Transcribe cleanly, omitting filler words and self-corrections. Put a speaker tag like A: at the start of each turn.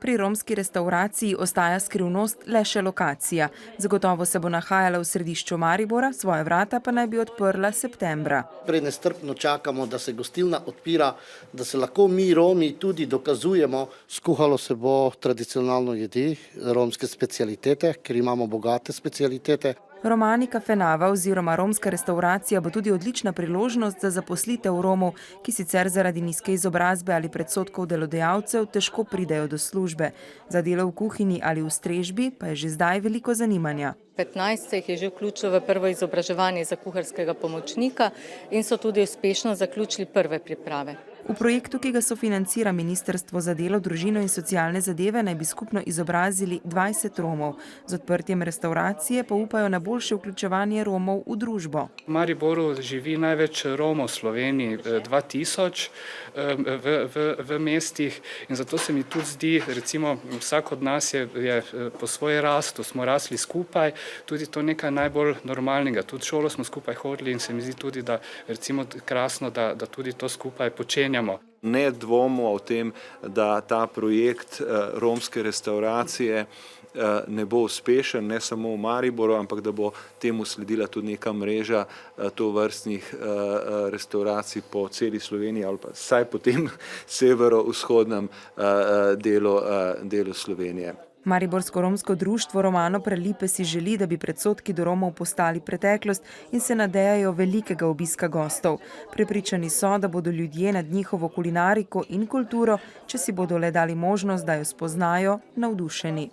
A: Pri romski restavraciji ostaja skrivnost le še lokacija. Zagotovo se bo nahajala v središču Maribora, svoje vrata pa naj bi odprla septembra.
B: Nestrpno čakamo, da se gostilna odpira, da se lahko mi Romi tudi dokazujemo. Skuhalo se bo tradicionalno jedi, romske specialitete, ker imamo bogate specialitete.
A: Romani Kafenava oziroma romska restauracija bo tudi odlična priložnost za zaposlitev Romov, ki sicer zaradi nizke izobrazbe ali predsodkov delodajalcev težko pridejo do službe. Za delo v kuhinji ali v strežbi pa je že zdaj veliko zanimanja.
C: 15 se jih je že vključilo v prvo izobraževanje za kuharskega pomočnika in so tudi uspešno zaključili prve priprave.
A: V projektu, ki ga sofinancira Ministrstvo za delo, družino in socialne zadeve, naj bi skupno izobrazili 20 Romov. Z odprtjem restauracije pa upajo na boljše vključevanje Romov v družbo.
D: V Mariboru živi največ Romov v Sloveniji, 2000 v mestih, in zato se mi tudi zdi, recimo vsak od nas je po svoje rastu, smo rasli skupaj, tudi to nekaj najbolj normalnega. Tudi šolo smo skupaj hodili in se mi zdi tudi, da recimo krasno, da tudi to skupaj počenjamo.
E: Ne dvomimo o tem, da ta projekt romske restauracije ne bo uspešen, ne samo v Mariboru, ampak da bo temu sledila tudi neka mreža tovrstnih restauracij po celi Sloveniji ali pa vsaj po tem severovzhodnem delu Slovenije.
A: Mariborsko romsko društvo Romano Prelipe si želi, da bi predsodki do Romov postali preteklost in se nadejajo velikega obiska gostov. Prepričani so, da bodo ljudje nad njihovo kulinariko in kulturo, če si bodo le dali možnost, da jo spoznajo, navdušeni.